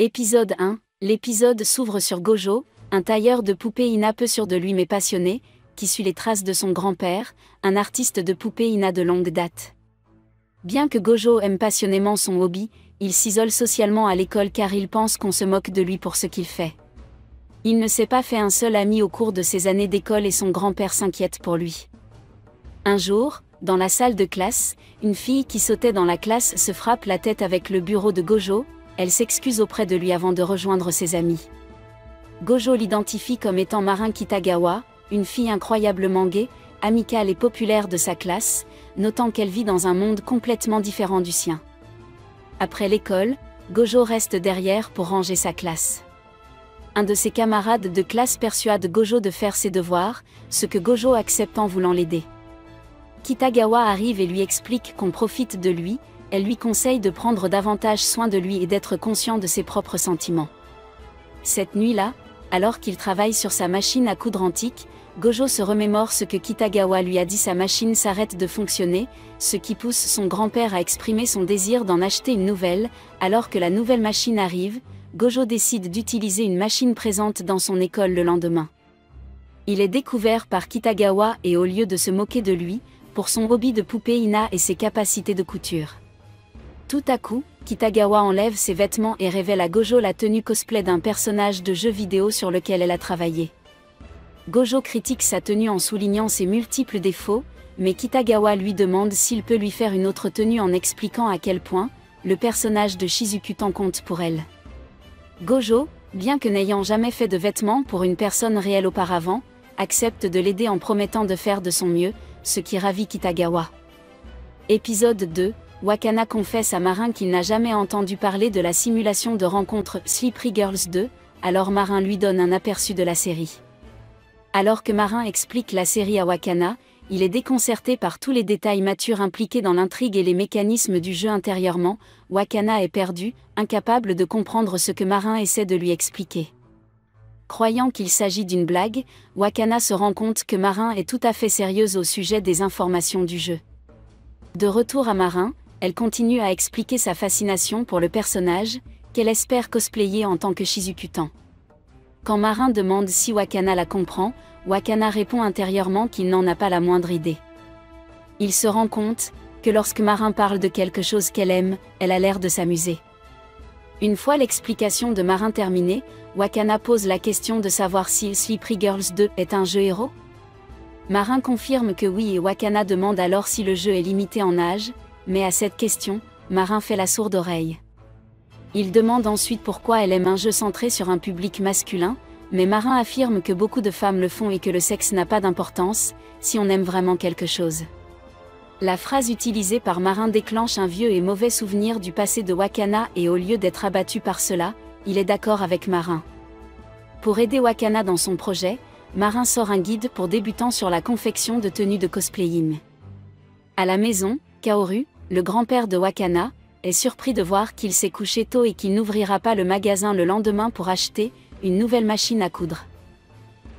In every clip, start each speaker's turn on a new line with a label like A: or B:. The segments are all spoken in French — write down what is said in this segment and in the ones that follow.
A: Épisode 1. L'épisode s'ouvre sur Gojo, un tailleur de poupées Ina peu sûr de lui mais passionné, qui suit les traces de son grand-père, un artiste de poupées Ina de longue date. Bien que Gojo aime passionnément son hobby, il s'isole socialement à l'école car il pense qu'on se moque de lui pour ce qu'il fait. Il ne s'est pas fait un seul ami au cours de ses années d'école et son grand-père s'inquiète pour lui. Un jour, dans la salle de classe, une fille qui sautait dans la classe se frappe la tête avec le bureau de Gojo. Elle s'excuse auprès de lui avant de rejoindre ses amis. Gojo l'identifie comme étant Marin Kitagawa, une fille incroyablement gaie, amicale et populaire de sa classe, notant qu'elle vit dans un monde complètement différent du sien. Après l'école, Gojo reste derrière pour ranger sa classe. Un de ses camarades de classe persuade Gojo de faire ses devoirs, ce que Gojo accepte en voulant l'aider. Kitagawa arrive et lui explique qu'on profite de lui. Elle lui conseille de prendre davantage soin de lui et d'être conscient de ses propres sentiments. Cette nuit-là, alors qu'il travaille sur sa machine à coudre antique, Gojo se remémore ce que Kitagawa lui a dit. Sa machine s'arrête de fonctionner, ce qui pousse son grand-père à exprimer son désir d'en acheter une nouvelle. Alors que la nouvelle machine arrive, Gojo décide d'utiliser une machine présente dans son école le lendemain. Il est découvert par Kitagawa et au lieu de se moquer de lui, pour son hobby de poupée Ina et ses capacités de couture. Tout à coup, Kitagawa enlève ses vêtements et révèle à Gojo la tenue cosplay d'un personnage de jeu vidéo sur lequel elle a travaillé. Gojo critique sa tenue en soulignant ses multiples défauts, mais Kitagawa lui demande s'il peut lui faire une autre tenue en expliquant à quel point le personnage de Shizuku tient compte pour elle. Gojo, bien que n'ayant jamais fait de vêtements pour une personne réelle auparavant, accepte de l'aider en promettant de faire de son mieux, ce qui ravit Kitagawa. Épisode 2. Wakana confesse à Marin qu'il n'a jamais entendu parler de la simulation de rencontre Slippery Girls 2, alors Marin lui donne un aperçu de la série. Alors que Marin explique la série à Wakana, il est déconcerté par tous les détails matures impliqués dans l'intrigue et les mécanismes du jeu intérieurement. Wakana est perdu, incapable de comprendre ce que Marin essaie de lui expliquer. Croyant qu'il s'agit d'une blague, Wakana se rend compte que Marin est tout à fait sérieuse au sujet des informations du jeu. De retour à Marin, elle continue à expliquer sa fascination pour le personnage, qu'elle espère cosplayer en tant que Shizuku-tan. Quand Marin demande si Wakana la comprend, Wakana répond intérieurement qu'il n'en a pas la moindre idée. Il se rend compte que lorsque Marin parle de quelque chose qu'elle aime, elle a l'air de s'amuser. Une fois l'explication de Marin terminée, Wakana pose la question de savoir si Slippery Girls 2 est un jeu héros. Marin confirme que oui et Wakana demande alors si le jeu est limité en âge. Mais à cette question, Marin fait la sourde oreille. Il demande ensuite pourquoi elle aime un jeu centré sur un public masculin, mais Marin affirme que beaucoup de femmes le font et que le sexe n'a pas d'importance, si on aime vraiment quelque chose. La phrase utilisée par Marin déclenche un vieux et mauvais souvenir du passé de Wakana et au lieu d'être abattu par cela, il est d'accord avec Marin. Pour aider Wakana dans son projet, Marin sort un guide pour débutants sur la confection de tenues de cosplaying. À la maison, Kaoru, le grand-père de Wakana, est surpris de voir qu'il s'est couché tôt et qu'il n'ouvrira pas le magasin le lendemain pour acheter une nouvelle machine à coudre.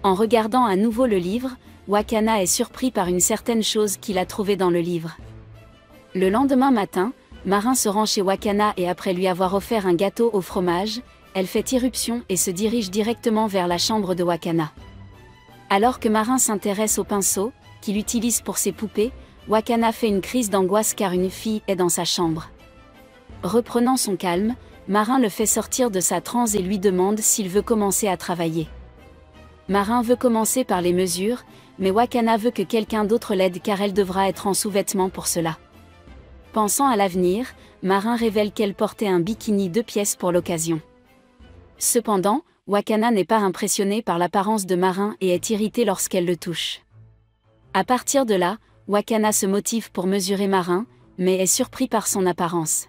A: En regardant à nouveau le livre, Wakana est surpris par une certaine chose qu'il a trouvée dans le livre. Le lendemain matin, Marin se rend chez Wakana et après lui avoir offert un gâteau au fromage, elle fait irruption et se dirige directement vers la chambre de Wakana. Alors que Marin s'intéresse au pinceau, qu'il utilise pour ses poupées, Wakana fait une crise d'angoisse car une fille est dans sa chambre. Reprenant son calme, Marin le fait sortir de sa transe et lui demande s'il veut commencer à travailler. Marin veut commencer par les mesures, mais Wakana veut que quelqu'un d'autre l'aide car elle devra être en sous-vêtements pour cela. Pensant à l'avenir, Marin révèle qu'elle portait un bikini 2 pièces pour l'occasion. Cependant, Wakana n'est pas impressionnée par l'apparence de Marin et est irritée lorsqu'elle le touche. À partir de là, Wakana se motive pour mesurer Marin, mais est surpris par son apparence.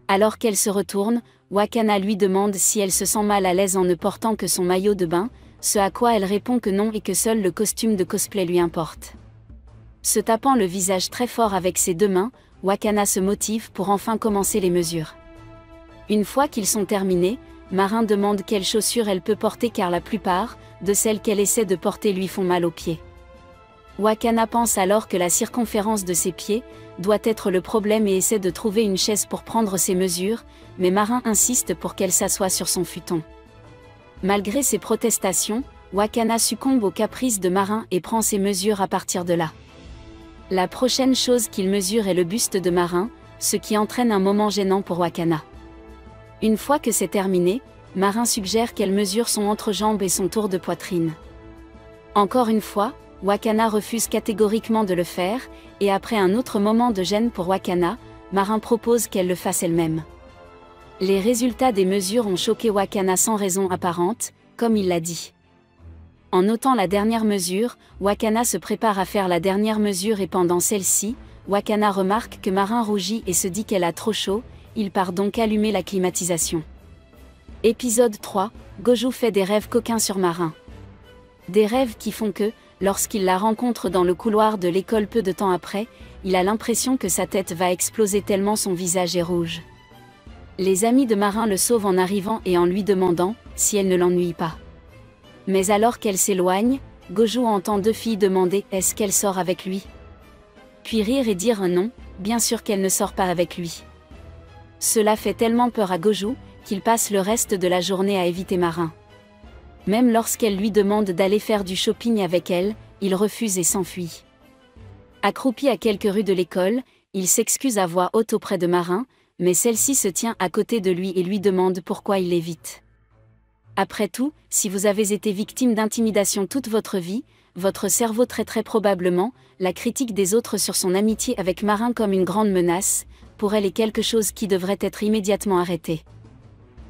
A: Alors qu'elle se retourne, Wakana lui demande si elle se sent mal à l'aise en ne portant que son maillot de bain, ce à quoi elle répond que non et que seul le costume de cosplay lui importe. Se tapant le visage très fort avec ses 2 mains, Wakana se motive pour enfin commencer les mesures. Une fois qu'ils sont terminés, Marin demande quelles chaussures elle peut porter car la plupart de celles qu'elle essaie de porter lui font mal aux pieds. Wakana pense alors que la circonférence de ses pieds doit être le problème et essaie de trouver une chaise pour prendre ses mesures, mais Marin insiste pour qu'elle s'assoie sur son futon. Malgré ses protestations, Wakana succombe aux caprices de Marin et prend ses mesures à partir de là. La prochaine chose qu'il mesure est le buste de Marin, ce qui entraîne un moment gênant pour Wakana. Une fois que c'est terminé, Marin suggère qu'elle mesure son entrejambe et son tour de poitrine. Encore une fois, Wakana refuse catégoriquement de le faire, et après un autre moment de gêne pour Wakana, Marin propose qu'elle le fasse elle-même. Les résultats des mesures ont choqué Wakana sans raison apparente, comme il l'a dit. En notant la dernière mesure, Wakana se prépare à faire la dernière mesure et pendant celle-ci, Wakana remarque que Marin rougit et se dit qu'elle a trop chaud, il part donc allumer la climatisation. Épisode 3, Gojo fait des rêves coquins sur Marin. Des rêves qui font que, lorsqu'il la rencontre dans le couloir de l'école peu de temps après, il a l'impression que sa tête va exploser tellement son visage est rouge. Les amis de Marin le sauvent en arrivant et en lui demandant si elle ne l'ennuie pas. Mais alors qu'elle s'éloigne, Gojo entend deux filles demander « Est-ce qu'elle sort avec lui ?» Puis rire et dire non, bien sûr qu'elle ne sort pas avec lui. Cela fait tellement peur à Gojo, qu'il passe le reste de la journée à éviter Marin. Même lorsqu'elle lui demande d'aller faire du shopping avec elle, il refuse et s'enfuit. Accroupi à quelques rues de l'école, il s'excuse à voix haute auprès de Marin, mais celle-ci se tient à côté de lui et lui demande pourquoi il l'évite. Après tout, si vous avez été victime d'intimidation toute votre vie, votre cerveau traite très probablement la critique des autres sur son amitié avec Marin comme une grande menace, pour elle est quelque chose qui devrait être immédiatement arrêté.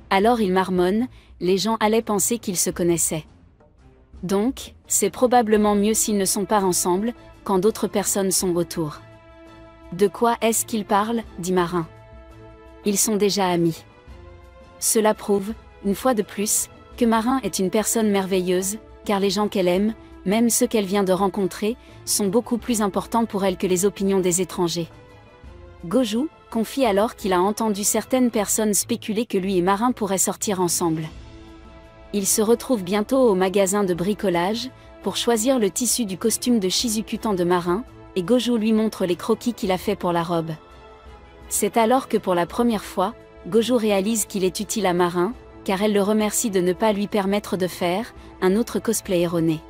A: Alors il marmonne, les gens allaient penser qu'ils se connaissaient. Donc, c'est probablement mieux s'ils ne sont pas ensemble, quand d'autres personnes sont autour. De quoi est-ce qu'ils parlent, dit Marin. Ils sont déjà amis. Cela prouve, une fois de plus, que Marin est une personne merveilleuse, car les gens qu'elle aime, même ceux qu'elle vient de rencontrer, sont beaucoup plus importants pour elle que les opinions des étrangers. Gojo confie alors qu'il a entendu certaines personnes spéculer que lui et Marin pourraient sortir ensemble. Ils se retrouvent bientôt au magasin de bricolage, pour choisir le tissu du costume de Shizukutan de Marin, et Gojo lui montre les croquis qu'il a fait pour la robe. C'est alors que pour la première fois, Gojo réalise qu'il est utile à Marin, car elle le remercie de ne pas lui permettre de faire un autre cosplay erroné.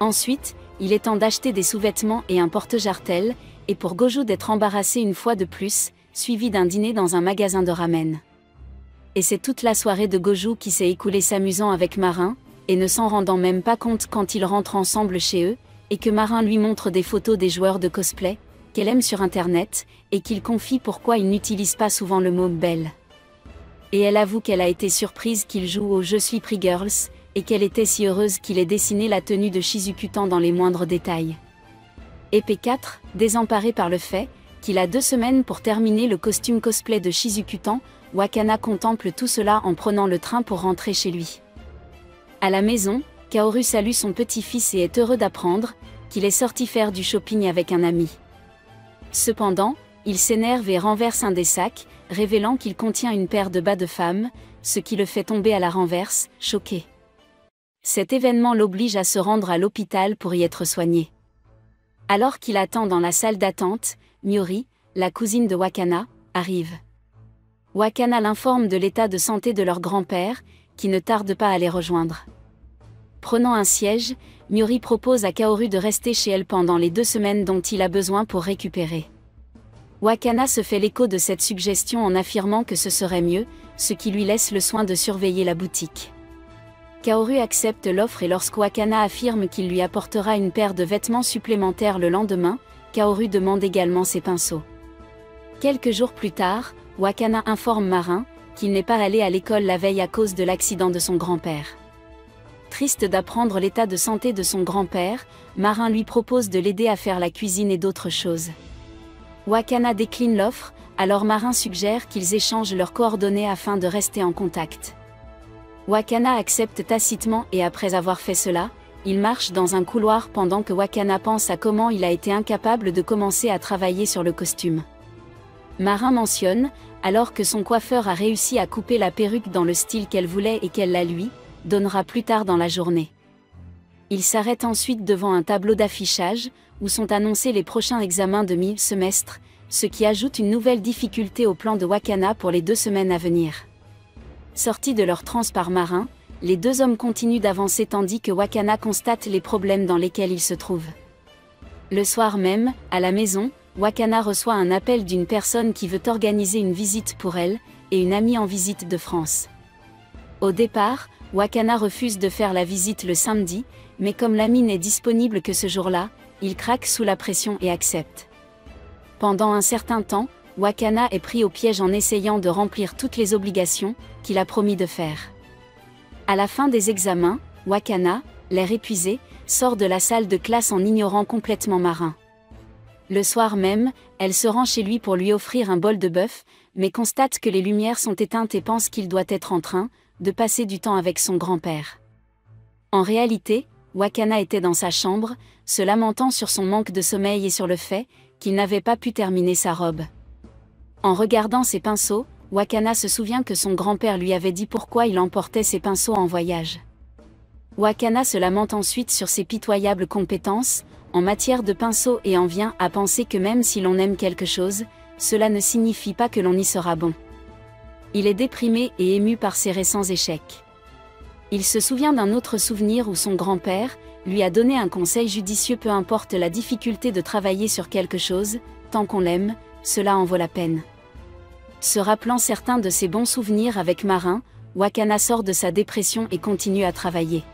A: Ensuite, il est temps d'acheter des sous-vêtements et un porte-jartelle, et pour Gojo d'être embarrassé une fois de plus, suivi d'un dîner dans un magasin de ramen. Et c'est toute la soirée de Gojo qui s'est écoulée s'amusant avec Marin, et ne s'en rendant même pas compte quand ils rentrent ensemble chez eux, et que Marin lui montre des photos des joueurs de cosplay, qu'elle aime sur internet, et qu'il confie pourquoi il n'utilise pas souvent le mot « belle ». Et elle avoue qu'elle a été surprise qu'il joue au « Je suis Pretty Girls », et qu'elle était si heureuse qu'il ait dessiné la tenue de Shizukutan dans les moindres détails. Et P4, désemparé par le fait qu'il a 2 semaines pour terminer le costume cosplay de Shizukutan, Wakana contemple tout cela en prenant le train pour rentrer chez lui. À la maison, Kaoru salue son petit-fils et est heureux d'apprendre qu'il est sorti faire du shopping avec un ami. Cependant, il s'énerve et renverse un des sacs, révélant qu'il contient une paire de bas de femme, ce qui le fait tomber à la renverse, choqué. Cet événement l'oblige à se rendre à l'hôpital pour y être soigné. Alors qu'il attend dans la salle d'attente, Miori, la cousine de Wakana, arrive. Wakana l'informe de l'état de santé de leur grand-père, qui ne tarde pas à les rejoindre. Prenant un siège, Miori propose à Kaoru de rester chez elle pendant les 2 semaines dont il a besoin pour récupérer. Wakana se fait l'écho de cette suggestion en affirmant que ce serait mieux, ce qui lui laisse le soin de surveiller la boutique. Kaoru accepte l'offre et lorsque Wakana affirme qu'il lui apportera une paire de vêtements supplémentaires le lendemain, Kaoru demande également ses pinceaux. Quelques jours plus tard, Wakana informe Marin qu'il n'est pas allé à l'école la veille à cause de l'accident de son grand-père. Triste d'apprendre l'état de santé de son grand-père, Marin lui propose de l'aider à faire la cuisine et d'autres choses. Wakana décline l'offre, alors Marin suggère qu'ils échangent leurs coordonnées afin de rester en contact. Wakana accepte tacitement et après avoir fait cela, il marche dans un couloir pendant que Wakana pense à comment il a été incapable de commencer à travailler sur le costume. Marin mentionne, alors que son coiffeur a réussi à couper la perruque dans le style qu'elle voulait et qu'elle la lui donnera plus tard dans la journée. Il s'arrête ensuite devant un tableau d'affichage, où sont annoncés les prochains examens de mi-semestre, ce qui ajoute une nouvelle difficulté au plan de Wakana pour les 2 semaines à venir. Sortis de leur transe par Marin, les 2 hommes continuent d'avancer tandis que Wakana constate les problèmes dans lesquels ils se trouvent. Le soir même, à la maison, Wakana reçoit un appel d'une personne qui veut organiser une visite pour elle, et une amie en visite de France. Au départ, Wakana refuse de faire la visite le samedi, mais comme l'ami n'est disponible que ce jour-là, il craque sous la pression et accepte. Pendant un certain temps, Wakana est pris au piège en essayant de remplir toutes les obligations qu'il a promis de faire. À la fin des examens, Wakana, l'air épuisé, sort de la salle de classe en ignorant complètement Marin. Le soir même, elle se rend chez lui pour lui offrir un bol de bœuf, mais constate que les lumières sont éteintes et pense qu'il doit être en train de passer du temps avec son grand-père. En réalité, Wakana était dans sa chambre, se lamentant sur son manque de sommeil et sur le fait qu'il n'avait pas pu terminer sa robe. En regardant ses pinceaux, Wakana se souvient que son grand-père lui avait dit pourquoi il emportait ses pinceaux en voyage. Wakana se lamente ensuite sur ses pitoyables compétences en matière de pinceaux et en vient à penser que même si l'on aime quelque chose, cela ne signifie pas que l'on y sera bon. Il est déprimé et ému par ses récents échecs. Il se souvient d'un autre souvenir où son grand-père lui a donné un conseil judicieux: peu importe la difficulté de travailler sur quelque chose, tant qu'on l'aime, cela en vaut la peine. Se rappelant certains de ses bons souvenirs avec Marin, Wakana sort de sa dépression et continue à travailler.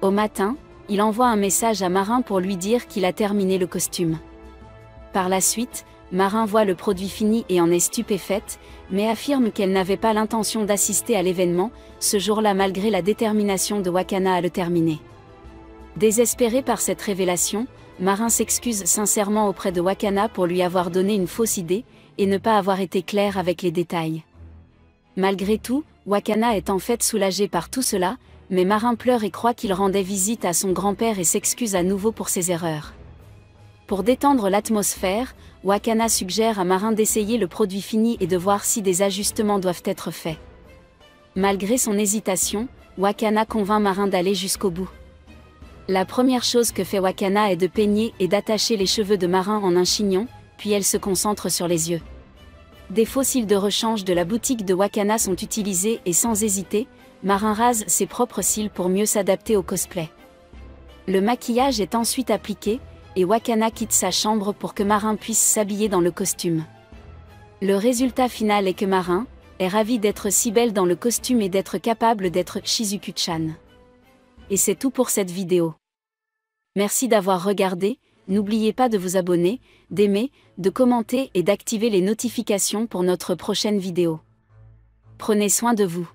A: Au matin, il envoie un message à Marin pour lui dire qu'il a terminé le costume. Par la suite, Marin voit le produit fini et en est stupéfaite, mais affirme qu'elle n'avait pas l'intention d'assister à l'événement, ce jour-là malgré la détermination de Wakana à le terminer. Désespéré par cette révélation, Marin s'excuse sincèrement auprès de Wakana pour lui avoir donné une fausse idée, et ne pas avoir été clair avec les détails. Malgré tout, Wakana est en fait soulagé par tout cela, mais Marin pleure et croit qu'il rendait visite à son grand-père et s'excuse à nouveau pour ses erreurs. Pour détendre l'atmosphère, Wakana suggère à Marin d'essayer le produit fini et de voir si des ajustements doivent être faits. Malgré son hésitation, Wakana convainc Marin d'aller jusqu'au bout. La première chose que fait Wakana est de peigner et d'attacher les cheveux de Marin en un chignon, puis elle se concentre sur les yeux. Des faux cils de rechange de la boutique de Wakana sont utilisés et sans hésiter, Marin rase ses propres cils pour mieux s'adapter au cosplay. Le maquillage est ensuite appliqué, et Wakana quitte sa chambre pour que Marin puisse s'habiller dans le costume. Le résultat final est que Marin est ravie d'être si belle dans le costume et d'être capable d'être Shizuku-chan. Et c'est tout pour cette vidéo. Merci d'avoir regardé, n'oubliez pas de vous abonner, d'aimer, de commenter et d'activer les notifications pour notre prochaine vidéo. Prenez soin de vous.